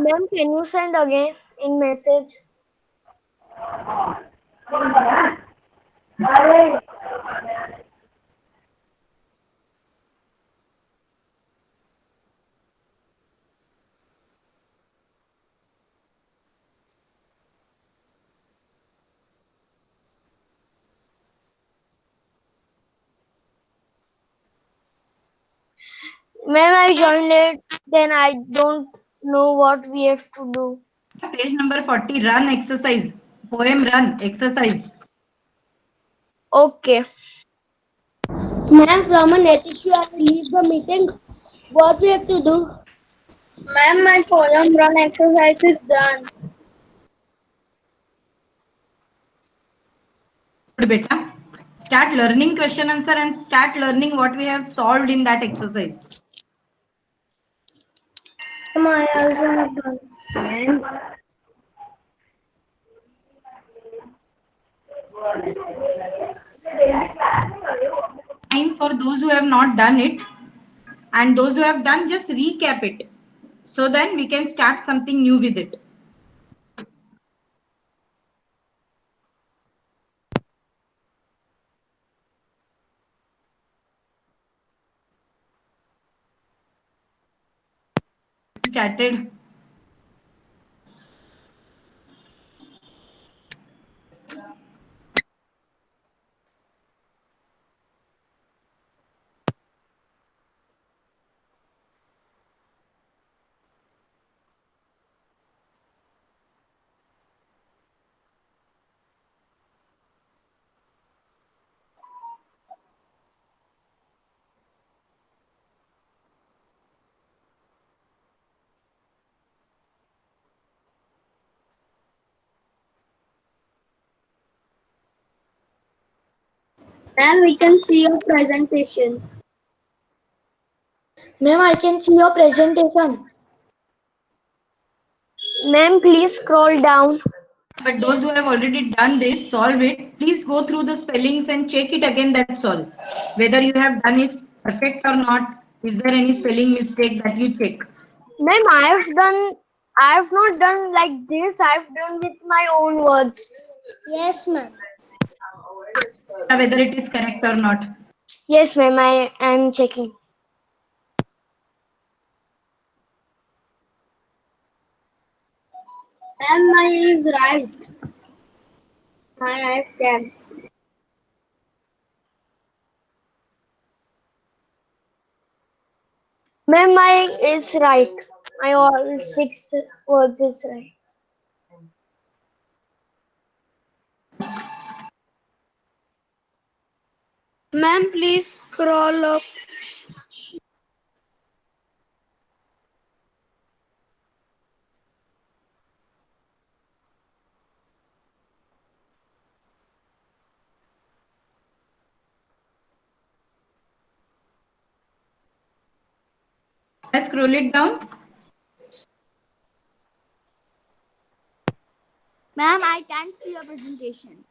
Ma'am, can you send again in message? Ma'am, I joined late, then I don't know what we have to do. Page number 40, run exercise. Poem run exercise. Okay. Ma'am, from a net issue, I will leave the meeting. What we have to do? Ma'am, my poem run exercise is done. Good, beta. Start learning question answer and start learning what we have solved in that exercise. I also have done. Time for those who have not done it, and those who have done, just recap it. So then we can start something new with it. Started. Ma'am, we can see your presentation. Ma'am, I can see your presentation. Ma'am, please scroll down. But those who have already done this, solve it, please go through the spellings and check it again, that's all. Whether you have done it perfect or not, is there any spelling mistake that you check? Ma'am, I have not done like this. I have done with my own words. Yes, ma'am. Whether it is correct or not. Yes, ma'am, I am checking. Ma'am, my is right. I can. Ma'am, my is right. My all 6 words is right. Ma'am, please scroll up. I scroll it down. Ma'am, I can't see your presentation.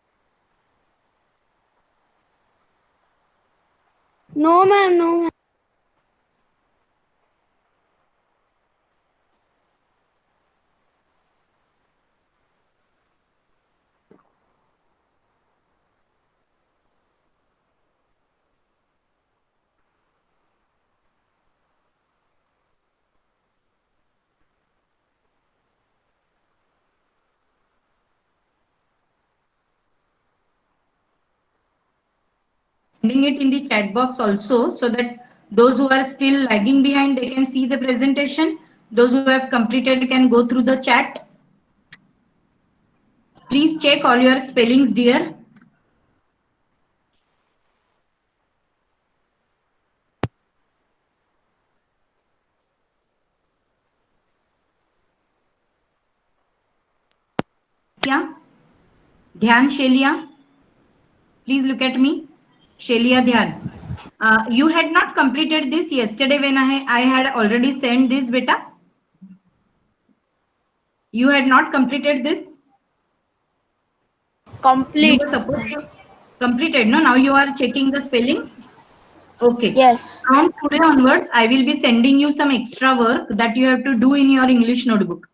No, ma'am, no, ma'am. Sending it in the chat box also, so that those who are still lagging behind, they can see the presentation. Those who have completed can go through the chat. Please check all your spellings, dear. Yeah. Dhyan Shelia. Please look at me. Shelia Dhyan. You had not completed this yesterday when I had already sent this, beta. You had not completed this. You Complete. were supposed to completed. No, now you are checking the spellings. Okay. Yes. From today onwards, I will be sending you some extra work that you have to do in your English notebook.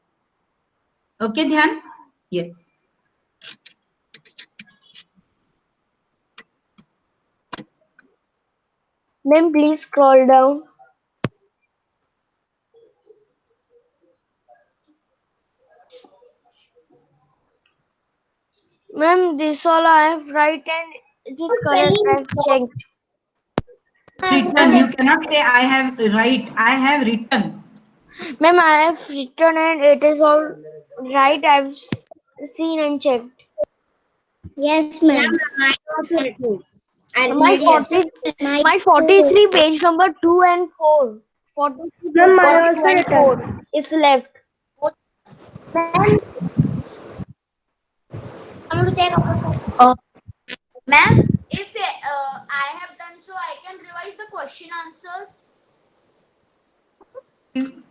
Okay, Dhyan? Yes. Ma'am, please scroll down. Ma'am, this all I have right and it is correct. I have checked. Written. You cannot say I have right. I have written. Ma'am, I have written and it is all right. I've seen and checked. Yes, ma'am. I also written. I My read 40, yesterday. my 43 page number 2 and 4. 43 Ma'am, I page 2 also and written. 4 is left. Ma'am, I want to check. Ma'am, if I have done so, I can revise the question answers. Please.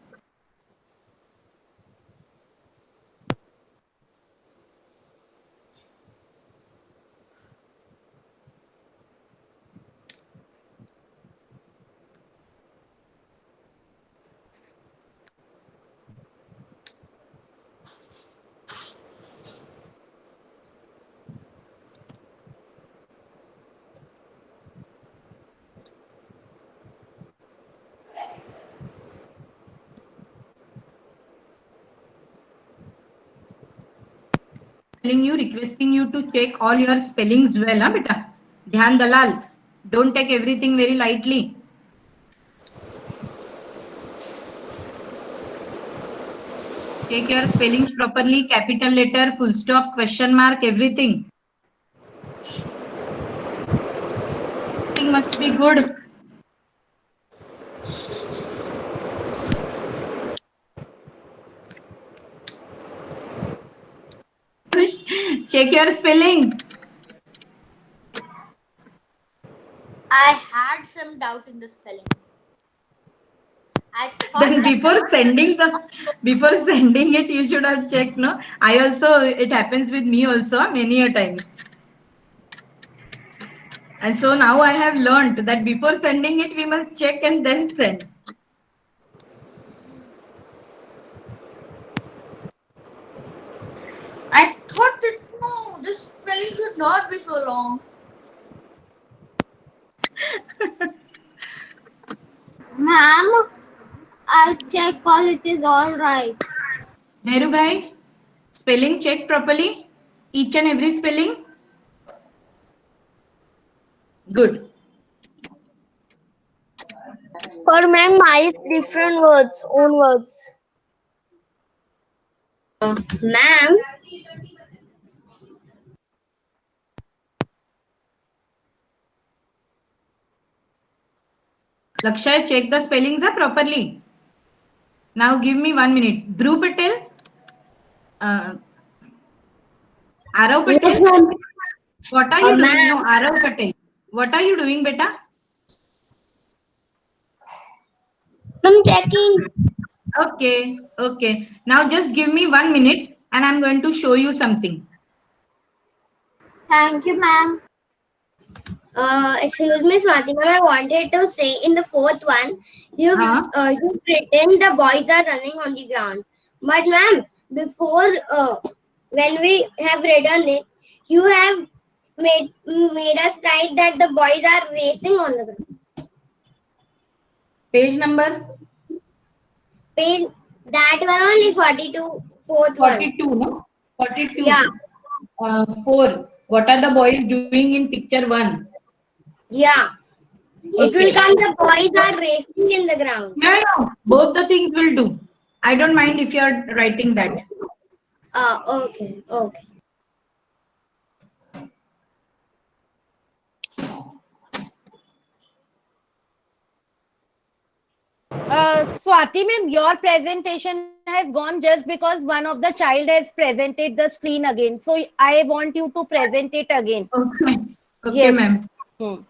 Telling you, requesting you to check all your spellings well, huh, beta? Dhyan Dalal. Don't take everything very lightly. Check your spellings properly, capital letter, full stop, question mark, everything. Everything must be good. Check your spelling. I had some doubt in the spelling. I thought Then that before sending it, you should have checked, no? I also, it happens with me also many a times. And so now I have learned that before sending it, we must check and then send. I thought that no, this spelling should not be so long. Ma'am, I check all it is all right. Nehru bhai, spelling check properly. Each and every spelling. Good. For ma'am, I is different words, own words. Ma'am, Lakshay, check the spellings properly. Now give me 1 minute. Dhruv Patel. Arav Patel. yes, ma'am. What are you doing? Ma'am, No, Arav Patel. What are you doing, beta? I'm checking. Okay, okay. Now just give me 1 minute and I'm going to show you something. Thank you, ma'am. Excuse me, Swati ma'am. I wanted to say in the fourth one, Huh? you pretend the boys are running on the ground. But ma'am, before when we have written it, you have made us write that the boys are racing on the ground. Page number Page that one only 42, fourth one. 42, no? 42. Yeah, 4. What are the boys doing in picture 1? yeah. It will come. The boys are racing in the ground. Yeah, yeah. Both the things will do. I don't mind if you are writing that. Okay, okay. Swati ma'am, your presentation has gone just because one of the child has presented the screen again. So I want you to present it again. Okay. Okay, Yes. ma'am. Hmm.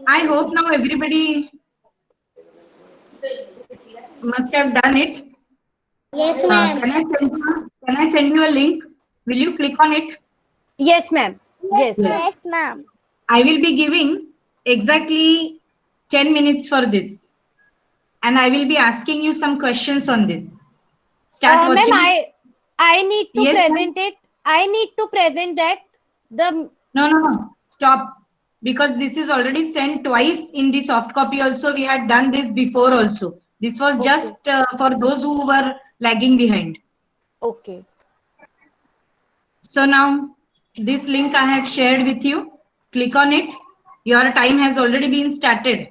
I hope now everybody must have done it. Yes, Can I send you a link? Will you click on it? Yes, ma'am. Yes, ma'am. Yes, ma'am. I will be giving exactly 10 minutes for this. And I will be asking you some questions on this. Start Ma'am, watching. I need to Yes, ma'am. present it. I need to present that the No. Stop. Because this is already sent twice in the soft copy also. We had done this before also. This was just okay. for those who were lagging behind. Okay. So now this link I have shared with you. Click on it. Your time has already been started.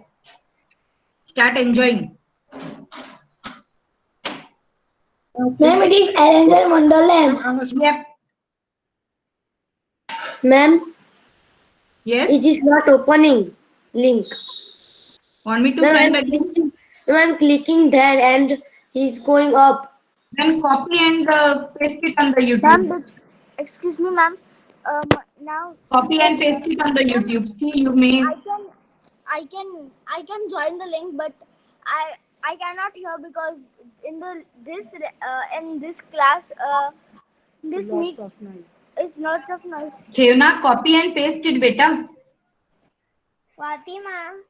Start enjoying. Ma'am, it is Arranger Wonderland. Yep. Ma'am, Yes. it is not opening link. Want me to Ma'am, send again? I'm clicking there and he's going up. Then copy and paste it on the Ma'am, YouTube. excuse me, ma'am. Now Copy and paste it on the ma'am, YouTube. See, you may. I can join the link, but I cannot hear because in this class this meet is lots of noise. Thevna, copy and paste it, beta. Swati ma'am.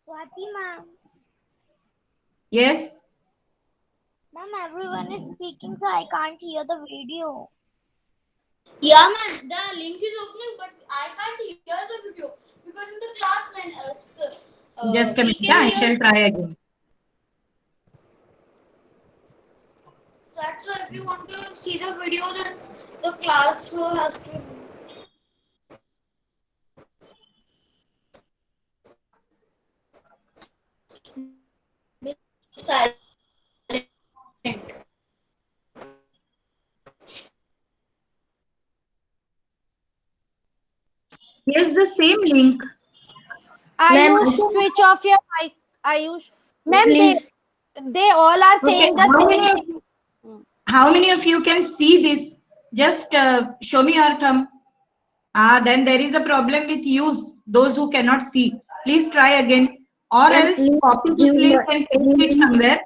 Swati ma'am. Yes. Ma'am, everyone is speaking, so I can't hear the video. Yeah, man. The link is opening, but I can't hear the video because in the class, man, Just a we minute. can I hear. shall try again. That's why if you want to see the video, then the class has to. Be silent. Here's the same link. Ma'am, Ayush, switch off your mic. Ayush. Ma'am, please. they all are Okay. saying the same thing. How many of you can see this? Just show me your thumb. Then there is a problem with you, those who cannot see. Please try again. Or Ma'am, else please copy this give link my, and paste it somewhere.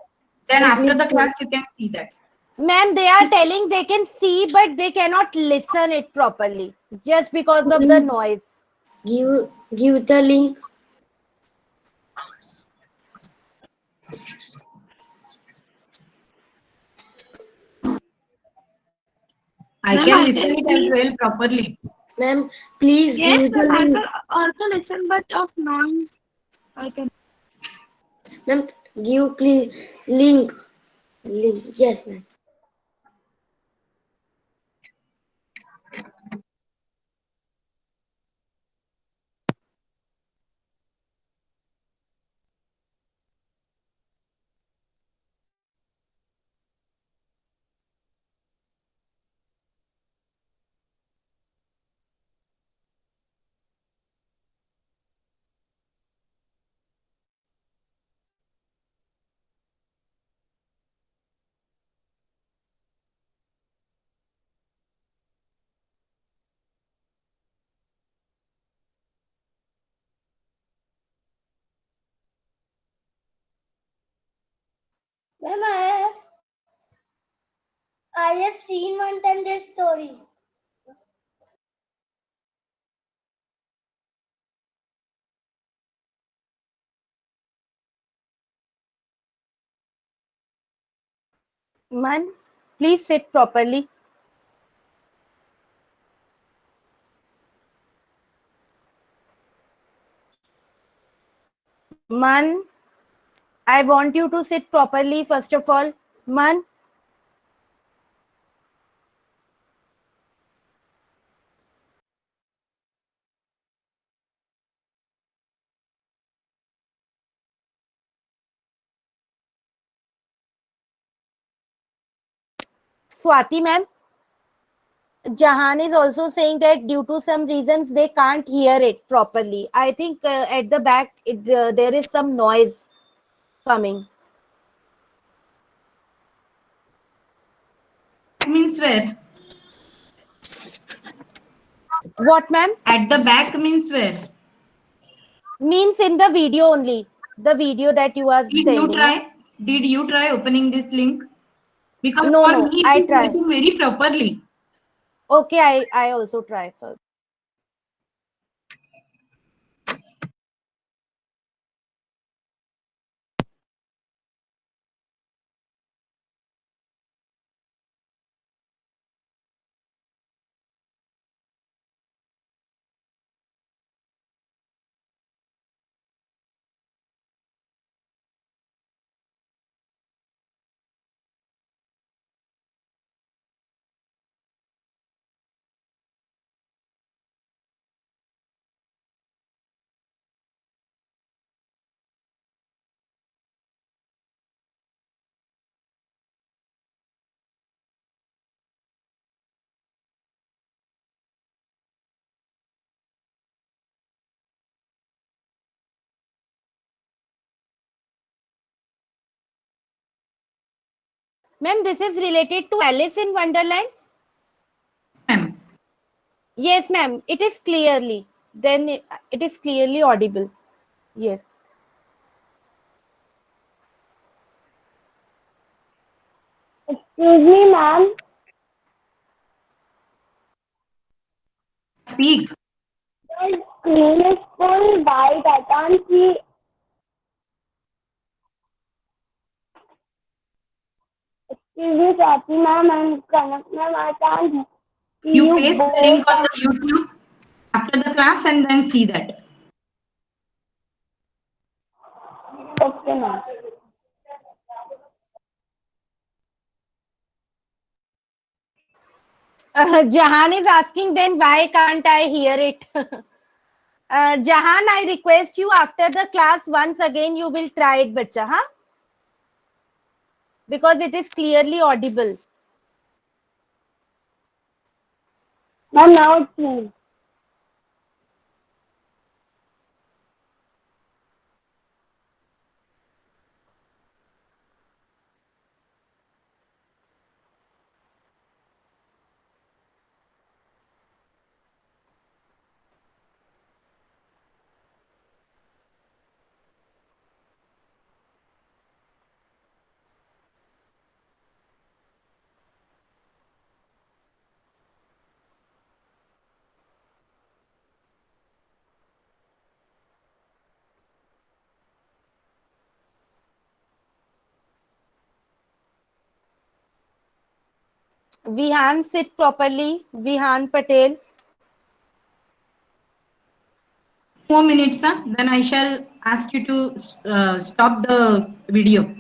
Then ma'am, after please the class, you can see that. Ma'am, they are telling they can see, but they cannot listen it properly just because of the noise. give the link. I can listen it as well properly. Ma'am, please give the link. Also listen, but of noise. I can. Ma'am, give please link. Link. Yes, ma'am. Ma'am, I have seen one time this story. Man, please sit properly. Man, I want you to sit properly first of all. Man, Swati ma'am, Jahan is also saying that due to some reasons they can't hear it properly. I think at the back there is some noise coming. Means where? What, ma'am? At the back means where? Means in the video only. The video that you are Did you sending. try? Did you try opening this link? Because No, for no, me I it is try. working very properly. Okay, I also try first. Ma'am, this is related to Alice in Wonderland? Ma'am. Yes, ma'am. It is clearly. Then it is clearly audible. Yes. Excuse me, ma'am. Speak. The screen is full white. I can't see. Excuse me, Swati ma'am and Kanak ma'am. I can't see You you paste the both. link on the YouTube after the class and then see that. Okay, ma'am. Jahan is asking, then why can't I hear it? Jahan, I request you after the class once again you will try it, bacha, huh? Because it is clearly audible. Ma'am, now it's me. Vihan, sit properly. Vihan Patel. 4 minutes, huh? Then I shall ask you to stop the video.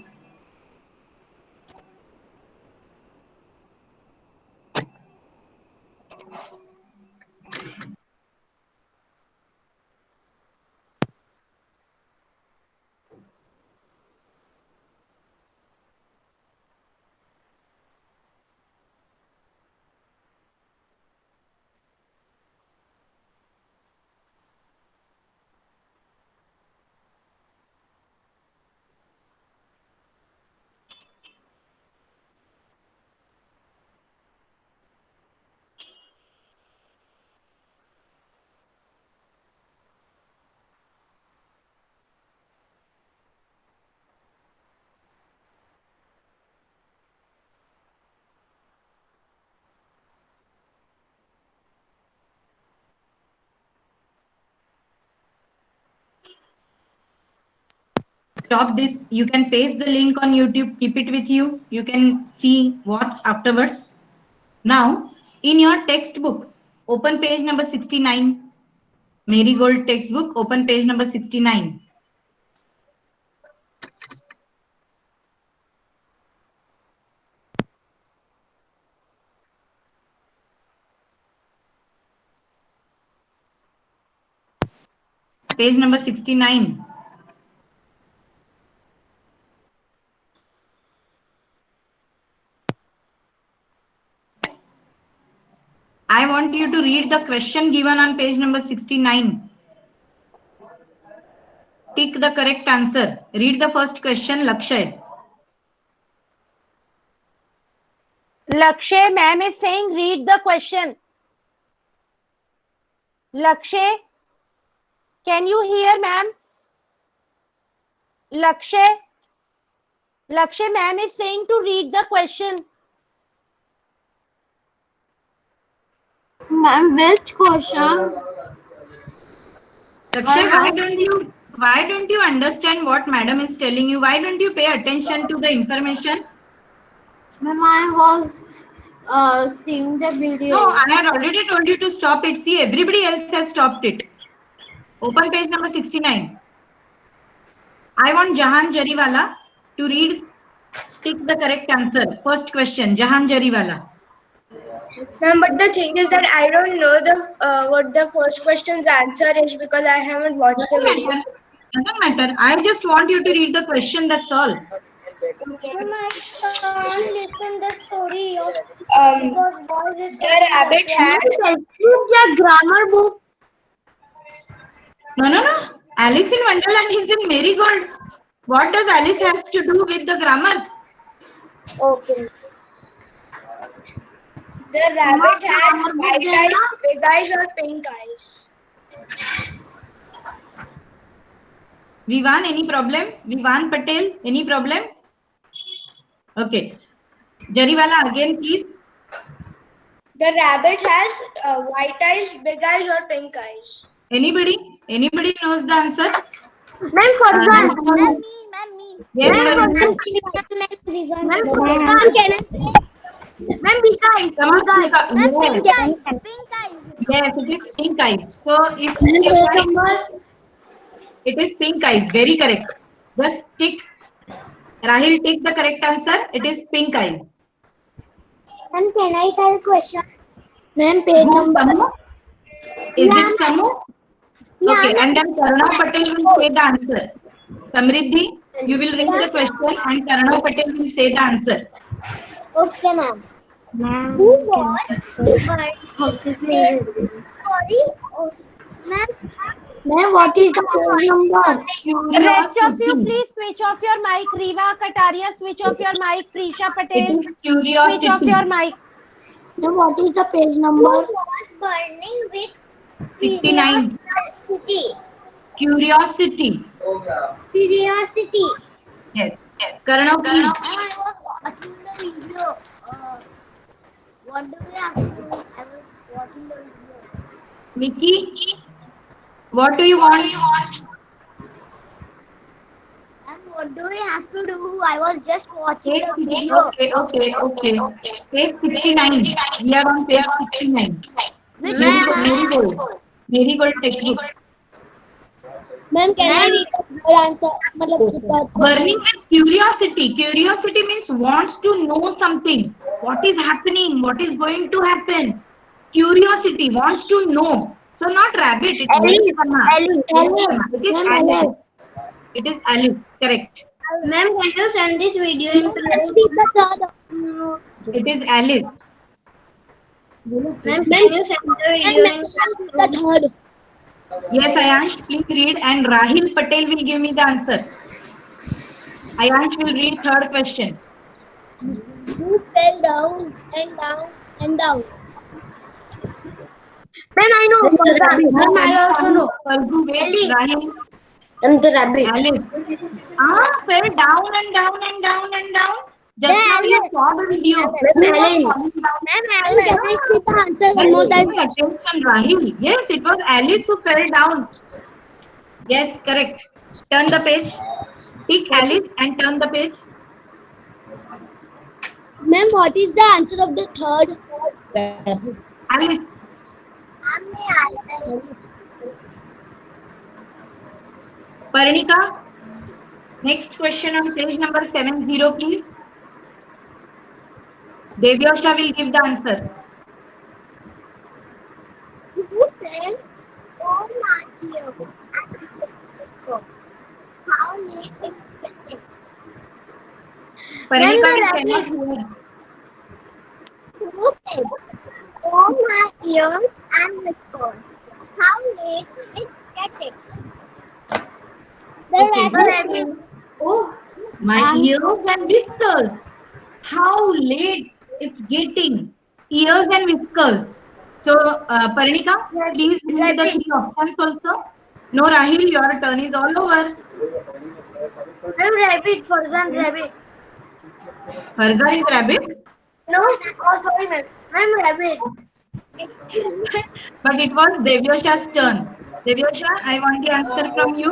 Stop this. You can paste the link on YouTube, keep it with you. You can see what afterwards. Now, in your textbook, open page number 69. Marigold textbook, open page number 69. Page number 69. I want you to read the question given on page number 69. Tick the correct answer. Read the first question, Lakshay. Lakshay, ma'am is saying read the question. Lakshay, can you hear, ma'am? Lakshay, ma'am is saying to read the question. Ma'am, which question? Lakshay, why don't you understand what madam is telling you? Why don't you pay attention to the information? Ma'am, I was seeing the video. No, I had already told you to stop it. See, everybody else has stopped it. Open page number 69. I want Jahan Jariwala to read, tick the correct answer. First question, Jahan Jariwala. Ma'am, but the thing is that I don't know what the first question's answer is because I haven't watched the video. Doesn't matter. I just want you to read the question, that's all. Ma'am, I can't listen the story of The rabbit had The grammar book. No. Alice in Wonderland is in Marigold. What does Alice has to do with the grammar? okay. The rabbit had white eyes, big eyes, or pink eyes. Vivan, any problem? Vivan Patel, any problem? Okay. Jariwala, again, please. The rabbit has white eyes, big eyes, or pink eyes. Anybody knows the answer? Ma'am, Farzan. Yes, Ma'am, because. Come on, yes. pink eyes. Yes, it is pink eyes. So if it is pink eyes, very correct. Just tick. Rahil, tick the correct answer. It is pink eyes. Ma'am, can I tell question? Ma'am, page number. Samu? Is it Samu? Okay, and then Karna Patel will say the answer. Samriddhi, you will read the question and Karna Patel will say the answer. Okay, ma'am. Who was sorry? Ma'am. Ma'am, what is the page number? Rest of you, please switch off your mic. Riva Kataria, switch off your mic. Prisha It Patel, is curiosity. switch off your mic. Ma'am, what is the page Who number? was burning with 69. curiosity? Curiosity. Yes. Karna, please. I was watching the video. What do we have to do? I was watching the video. Mickey, what do you want? And what do we have to do? I was just watching the video. Okay. Page 69. We are on page 69. Marigold textbook. Ma'am, can I read the answer? Burning with curiosity. Curiosity means wants to know something. What is happening? What is going to happen? Curiosity wants to know. So not rabbit. It is Alice. It is Alice. Correct. Ma'am, can you send this video into It is Alice. Ma'am, can you send the video into Yes, Ayansh, please read, and Rahil Patel will give me the answer. Ayansh will read third question. Who fell down and down and down? Ma'am, I know. Ma'am, I also know. Falgu, wait, Rahil, I'm the rabbit. Alice. Fell down and down and down and down. Just now you saw the video. One more time. Attention, Rahil. Yes, it was Alice who fell down. Yes, correct. Turn the page. Pick Alice and turn the page. Ma'am, what is the answer of the third? Alice. Parinika, next question on page number 70, please. Devyosha will give the answer. Who said, "Oh my dear, how late it's getting?" Parinika will cannot hear. Who said, "Oh my ears and whiskers, how late it's getting?" The rabbit. Oh, my ears and whiskers. How late it's getting. Ears and whiskers. So, Parinika, please read the 3 options also. No, Rahil, your turn is all over. Ma'am, rabbit, Farzan, rabbit. Farzan is rabbit, No, oh sorry, ma'am. Ma'am, rabbit. but it was Devyosha's turn. Devyosha, I want the answer from you.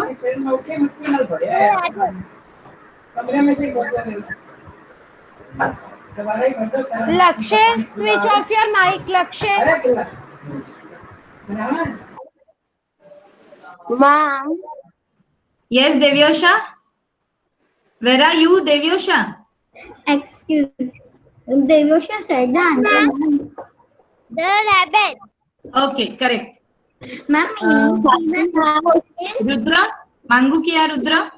Lakshay, switch off your mic, Lakshay. Ma'am, Yes, Devyosha. Where are you, Devyosha? Excuse. Devosha said the answer. The rabbit. Okay, correct. Ma'am, Rudra, Mangu kiya Rudra?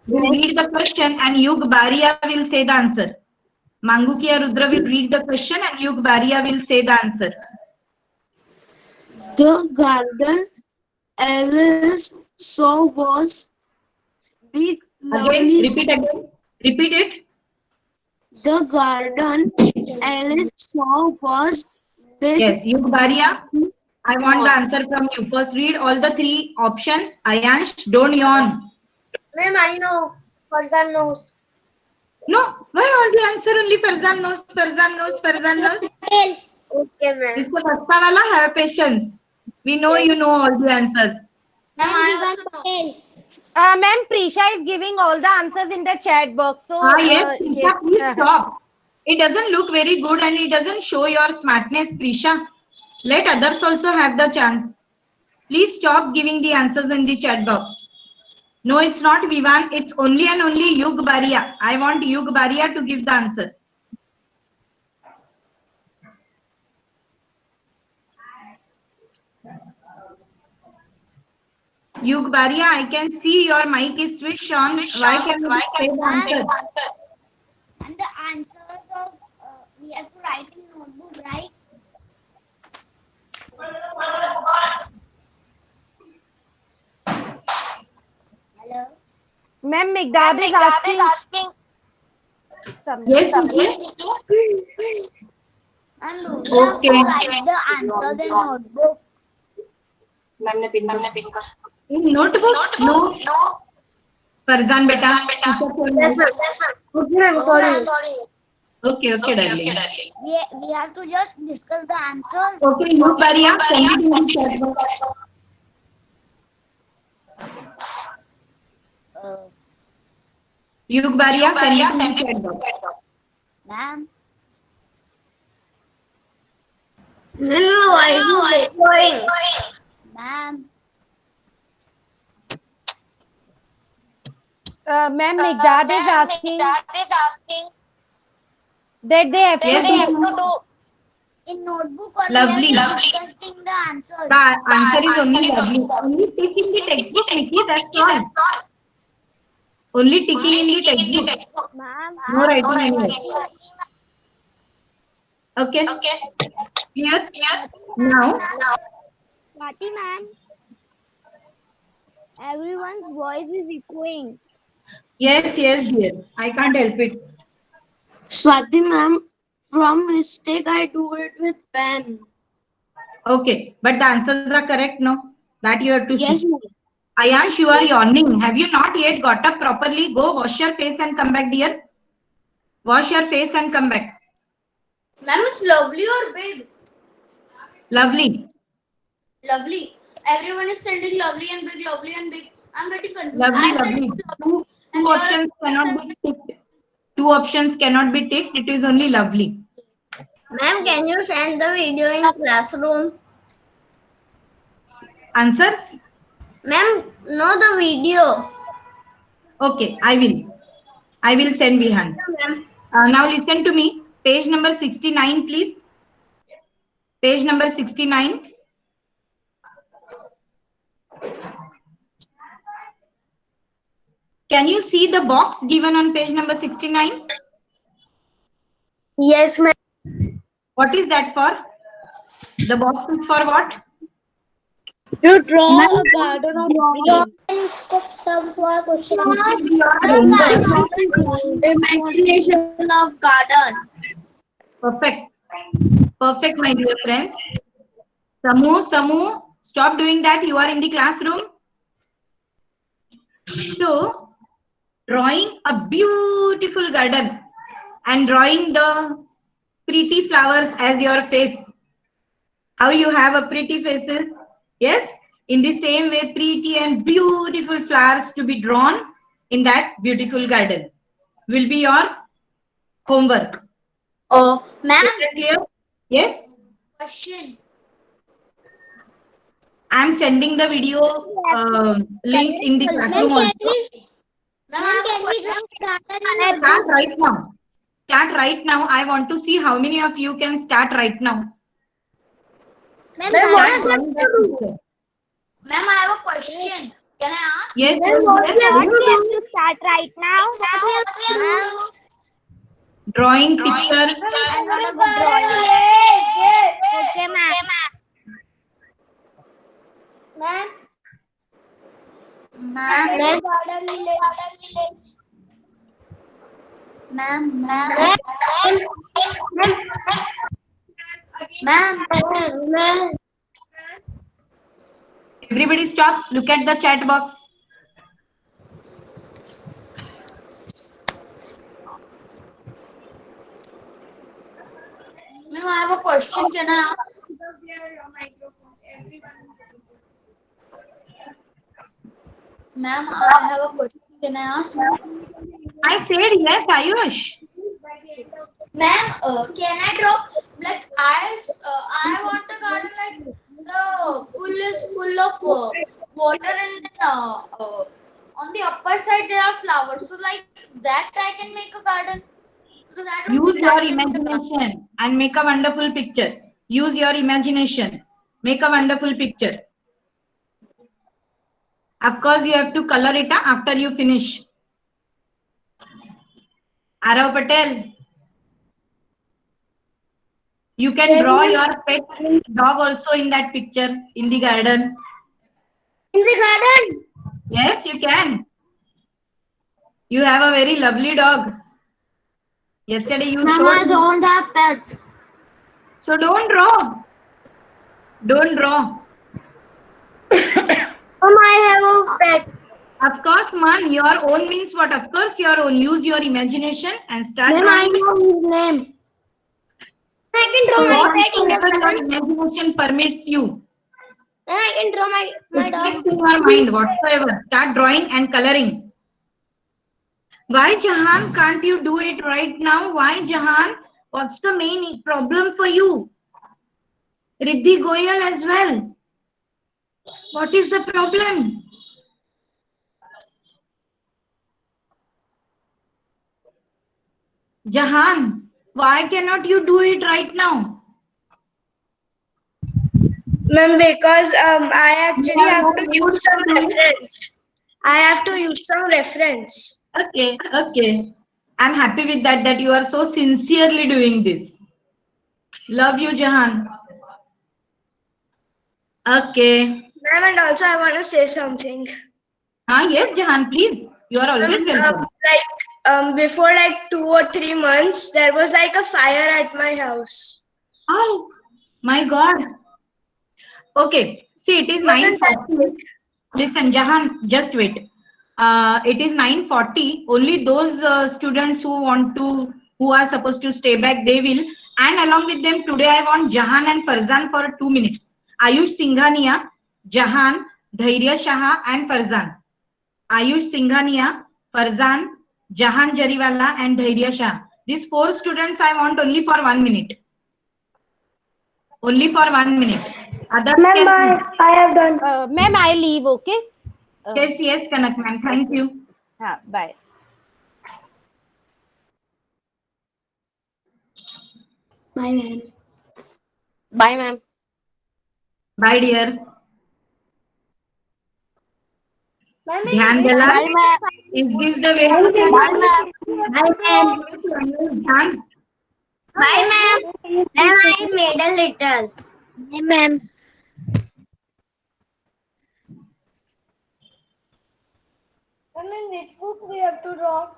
Will read the question and Yug Baria will say the answer. Mangu kiya Rudra will read the question and Yug Baria will say the answer. the garden Alice saw was big, Again, lovely. repeat again. Repeat it. The garden Alice saw was big. Yes, Yug Baria. I want the answer from you. First, read all the 3 options. Ayansh, don't yawn. Ma'am, I know. Farzan knows. No, why all the answer only Farzan knows, Farzan knows, Farzan knows? Okay, ma'am. Isko basta wala, have patience. We know you know all the answers. Ma'am, I also know. Ma'am, Prisha is giving all the answers in the chat box. So, Yes, Prisha, please stop. It doesn't look very good and it doesn't show your smartness, Prisha. Let others also have the chance. Please stop giving the answers in the chat box. No, it's not Vivan. It's only and only Yug Baria. I want Yug Baria to give the answer. Yug Baria, I can see your mic is switched on. Why can you say the answer? And the answers of we have to write in notebook, right? Hello. Ma'am, Migdad is asking something. Yes, yes. And we Okay. have to write the answers in notebook. In notebook? No. Farzan beta. Yes, ma'am. Okay, ma'am. Sorry. Okay, darling. We have to just discuss the answers. Okay, Yug Baria, send it in the chat box. Yug Baria, send it in the chat box. Ma'am. No, I do going. Ma'am. Ma'am, Migdad is asking that they have Yes, to do. In notebook or Lovely. we have to discussing the answers. The answer is only lovely. Only tick in the textbook, Nikki, that's all. Only ticking in the textbook. Ma'am. No writing anywhere. Okay. Clear? Now, Swati ma'am. Everyone's voice is echoing. yes, dear. I can't help it. Swati ma'am, from mistake I do it with pen. Okay, but the answers are correct, no? That you have to Yes, see. ma'am. Ayansh, you are yawning. Have you not yet got up properly? Go wash your face and come back, dear. Wash your face and come back. Ma'am, it's lovely or big? Lovely. Lovely. Everyone is sending lovely and big, lovely and big. I'm getting confused. Lovely, I said lovely. it's Two and you are options cannot be ticked. 2 options cannot be ticked. It is only lovely. Ma'am, can you send the video in classroom? Answers? Ma'am, no, the video. Okay, I will. I will send Vihan. Ma'am. Now listen to me. Page number 69, please. Page number 69. Can you see the box given on page number 69? Yes, ma'am. What is that for? The box is for what? To draw a garden of imagination of garden. Perfect. Perfect, my dear friends. Samu, stop doing that. You are in the classroom. So, drawing a beautiful garden and drawing the pretty flowers as your face. How you have a pretty faces? Yes. In the same way, pretty and beautiful flowers to be drawn in that beautiful garden will be your homework. Oh, Is ma'am, that clear? Yes. question. I am sending the video link in the classroom also. Ma'am, I have a question. Start right now. Start right now. I want to see how many of you can start right now. Ma'am, Start drawing that picture. Ma'am, I have a question. Can I ask? Yes. Then what yes, we have yes. to start right now? Drawing picture. I'm not a good drawing. Okay, ma'am. Ma'am. Ma'am, ma'am. Everybody stop. Look at the chat box. Ma'am, I have a question. Can I ask? Ma'am, I have a question. Can I ask? I said yes, Ayush. Ma'am, can I draw like I want a garden like the full is full of water and then on the upper side there are flowers. So like that I can make a garden because I don't Use think your that can be a garden. imagination and make a wonderful picture. Use your imagination. Make a wonderful picture. Of course, you have to color it after you finish. Arav Patel. You can draw your pet dog also in that picture in the garden. In the garden. Yes, you can. You have a very lovely dog. Yesterday you showed me. don't have pets. So don't draw. Don't draw. I have a pet. Of course, man, your own means what? Of course, your own. Use your imagination and start Then I drawing. know his name. I can So draw my pet in the whatever your garden. imagination permits you. Then I can draw my It dog. clicks in your mind whatsoever. Start drawing and coloring. Why, Jahan, can't you do it right now? Why, Jahan? What's the main problem for you? Riddhi Goyal as well. What is the problem? Jahan, why cannot you do it right now? Ma'am, because I actually Yeah, have to yeah, use some reference. I have to use some reference. Okay, okay. I'm happy with that you are so sincerely doing this. Love you, Jahan. Okay. Ma'am, and also I want to say something. Yes, Jahan, please. You are always welcome. Before like 2 or 3 months, there was like a fire at my house. Oh, my God. Okay. See, it is Wasn't that 9:40. Listen, Jahan, just wait. It is 9:40. Only those students who are supposed to stay back, they will. And along with them, today I want Jahan and Farzan for 2 minutes. Ayush Singhania, Jahan, Dhairya Shah, and Farzan. Ayush Singhania, Farzan, Jahan Jariwala, and Dhairya Shah. These 4 students I want only for 1 minute. Only for 1 minute. Others can. I have done. Ma'am, I leave, okay? Yes, Kanak ma'am. Thank you. Bye. Bye, ma'am. Bye, ma'am. Bye, dear. Dhyan Bye, Dala. ma'am. Is this the way to say Dhyan? Bye, ma'am. Ma'am, I made a little. Bye, ma'am. Which book we have to draw?